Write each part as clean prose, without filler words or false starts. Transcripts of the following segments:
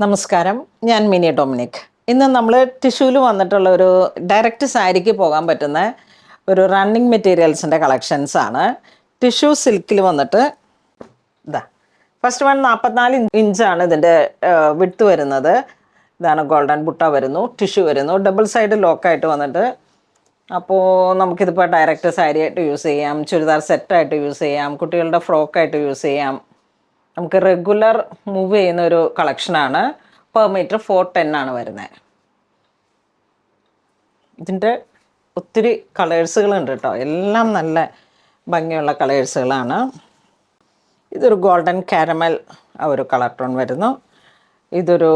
നമസ്കാരം, ഞാൻ mini Dominic. ഇന്ന് നമ്മൾ ടിഷ്യൂവിൽ വന്നിട്ടുള്ള ഒരു ഡയറക്റ്റ് സാരിക്ക് പോകാൻ പറ്റുന്ന ഒരു റണ്ണിങ് മെറ്റീരിയൽസിൻ്റെ കളക്ഷൻസാണ്. ടിഷ്യൂ സിൽക്കിൽ വന്നിട്ട് ഇതാ ഫസ്റ്റ് വൺ 44 ഇഞ്ചാണ് ഇതിൻ്റെ വിഡ്ത്ത് വരുന്നത്. ഇതാണ് ഗോൾഡൻ ബുട്ട വരുന്നു, ടിഷ്യൂ വരുന്നു, ഡബിൾ സൈഡ് ലോക്കായിട്ട് വന്നിട്ട്. അപ്പോൾ നമുക്കിതിപ്പോൾ ഡയറക്റ്റ് സാരി ആയിട്ട് യൂസ് ചെയ്യാം, ചുരിദാർ സെറ്റായിട്ട് യൂസ് ചെയ്യാം, കുട്ടികളുടെ ഫ്രോക്കായിട്ട് യൂസ് ചെയ്യാം. നമുക്ക് റെഗുലർ മൂവ് ചെയ്യുന്ന ഒരു കളക്ഷനാണ്. പെർ മീറ്റർ 410 ആണ് വരുന്നത്. ഇതിൻ്റെ ഒത്തിരി കളേഴ്സുകളുണ്ട് കേട്ടോ, എല്ലാം നല്ല ഭംഗിയുള്ള കളേഴ്സുകളാണ്. ഇതൊരു ഗോൾഡൻ കാരമൽ ഒരു കളർ ടോൺ വരുന്നു. ഇതൊരു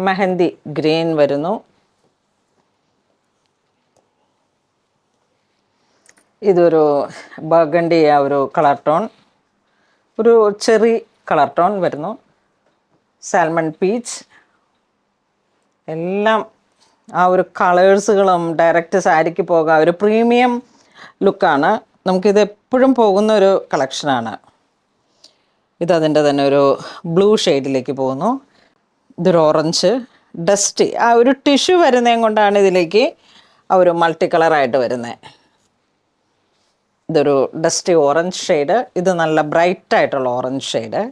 മെഹന്തി ഗ്രീൻ വരുന്നു. ഇതൊരു ബർഗണ്ടി ഒരു കളർ ടോൺ, ഒരു ചെറി കളർ ടോൺ വരുന്നു. സാൽമൺ പീച്ച്, എല്ലാം ആ ഒരു കളേഴ്സുകളും ഡയറക്റ്റ് സാരിക്ക് പോകാം. ഒരു പ്രീമിയം ലുക്കാണ്. നമുക്കിത് എപ്പോഴും പോകുന്ന ഒരു കളക്ഷനാണ്. ഇതതിൻ്റെ തന്നെ ഒരു ബ്ലൂ ഷെയ്ഡിലേക്ക് പോകുന്നു. ഇതൊരു ഓറഞ്ച് ഡസ്റ്റി, ആ ഒരു ടിഷ്യൂ വരുന്നതും കൊണ്ടാണ് ഇതിലേക്ക് ആ ഒരു മൾട്ടി കളറായിട്ട് വരുന്നത്. ഇതൊരു ഡസ്റ്റി ഓറഞ്ച് ഷെയ്ഡ്. ഇത് നല്ല ബ്രൈറ്റ് ആയിട്ടുള്ള ഓറഞ്ച് ഷെയ്ഡ്.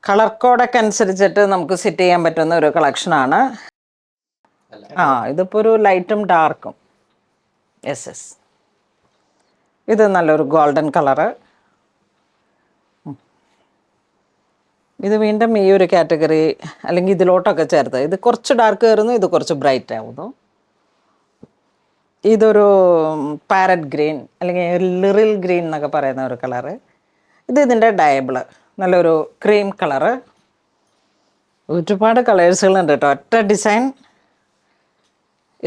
കളർ കോഡൊക്കെ അനുസരിച്ചിട്ട് നമുക്ക് സെറ്റ് ചെയ്യാൻ പറ്റുന്ന ഒരു കളക്ഷനാണ്. ഇതിപ്പോൾ ഒരു ലൈറ്റും ഡാർക്കും. യെസ്. ഇത് നല്ലൊരു ഗോൾഡൻ കളറ്. ഇത് വീണ്ടും ഈ ഒരു കാറ്റഗറി അല്ലെങ്കിൽ ഇതിലോട്ടൊക്കെ ചേർത്ത്, ഇത് കുറച്ച് ഡാർക്ക് കയറുന്നു, ഇത് കുറച്ച് ബ്രൈറ്റ് ആവുന്നു. ഇതൊരു പാരറ്റ് ഗ്രീൻ അല്ലെങ്കിൽ ലിറിൽ ഗ്രീൻ എന്നൊക്കെ പറയുന്ന ഒരു കളറ്. ഇതിൻ്റെ ഡയബിള് നല്ലൊരു ക്രീം കളറ്. ഒരുപാട് കളേഴ്സുകളുണ്ട് കേട്ടോ, ഒറ്റ ഡിസൈൻ.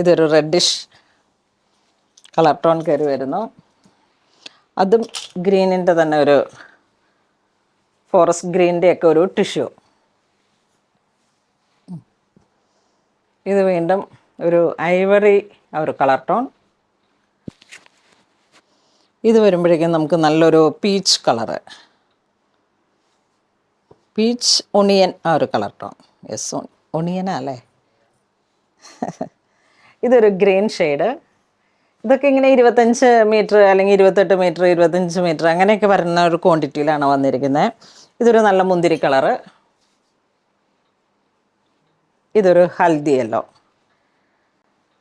ഇതൊരു റെഡിഷ് കളർ ടോൺ കയറി വരുന്നു. അതും ഗ്രീനിൻ്റെ തന്നെ ഒരു ഫോറസ്റ്റ് ഗ്രീനിൻ്റെയൊക്കെ ഒരു ടിഷ്യൂ. ഇത് വീണ്ടും ഒരു ഐവറി ഒരു കളർ ടോൺ. ഇത് വരുമ്പോഴേക്കും നമുക്ക് നല്ലൊരു പീച്ച് കളറ്, പീച്ച് ഒണിയൻ ഒരു കളർ ടോൺ. യെസ്, ഒണിയനാ അല്ലേ. ഇതൊരു ഗ്രീൻ ഷെയ്ഡ്. ഇതൊക്കെ ഇങ്ങനെ 25 മീറ്റർ അല്ലെങ്കിൽ 28 മീറ്റർ 25 മീറ്റർ അങ്ങനെയൊക്കെ വരുന്ന ഒരു ക്വാണ്ടിറ്റിയിലാണ് വന്നിരിക്കുന്നത്. ഇതൊരു നല്ല മുന്തിരി കളറ്. ഇതൊരു ഹൽദി യെല്ലോ.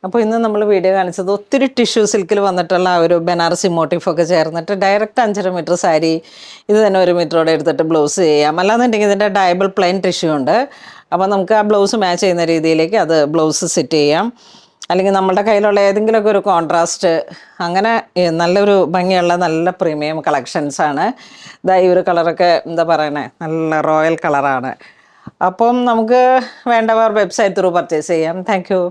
അപ്പോൾ ഇന്ന് നമ്മൾ വീഡിയോ കാണിച്ചത് ഒത്തിരി ടിഷ്യൂ സിൽക്കിൽ വന്നിട്ടുള്ള ഒരു ബനാറസി മോട്ടീഫൊക്കെ ചേർന്നിട്ട് ഡയറക്റ്റ് 5.5 മീറ്റർ സാരി ഇത് തന്നെ 1 മീറ്ററോടെ എടുത്തിട്ട് ബ്ലൗസ് ചെയ്യാം. അല്ലാന്നുണ്ടെങ്കിൽ ഇതിൻ്റെ ഡയബിൾ പ്ലെയിൻ ടിഷ്യൂ ഉണ്ട്. അപ്പോൾ നമുക്ക് ആ ബ്ലൗസ് മാച്ച് ചെയ്യുന്ന രീതിയിലേക്ക് അത് ബ്ലൗസ് സെറ്റ് ചെയ്യാം. അല്ലെങ്കിൽ നമ്മുടെ കയ്യിലുള്ള ഏതെങ്കിലുമൊക്കെ ഒരു കോൺട്രാസ്റ്റ്, അങ്ങനെ നല്ലൊരു ഭംഗിയുള്ള നല്ല പ്രീമിയം കളക്ഷൻസാണ്. ഈ ഒരു കളറൊക്കെ എന്താ പറയണേ, നല്ല റോയൽ കളറാണ്. അപ്പം നമുക്ക് വേണ്ടവർ വെബ്സൈറ്റ് ത്രൂ പർച്ചേസ് ചെയ്യാം. Thank you.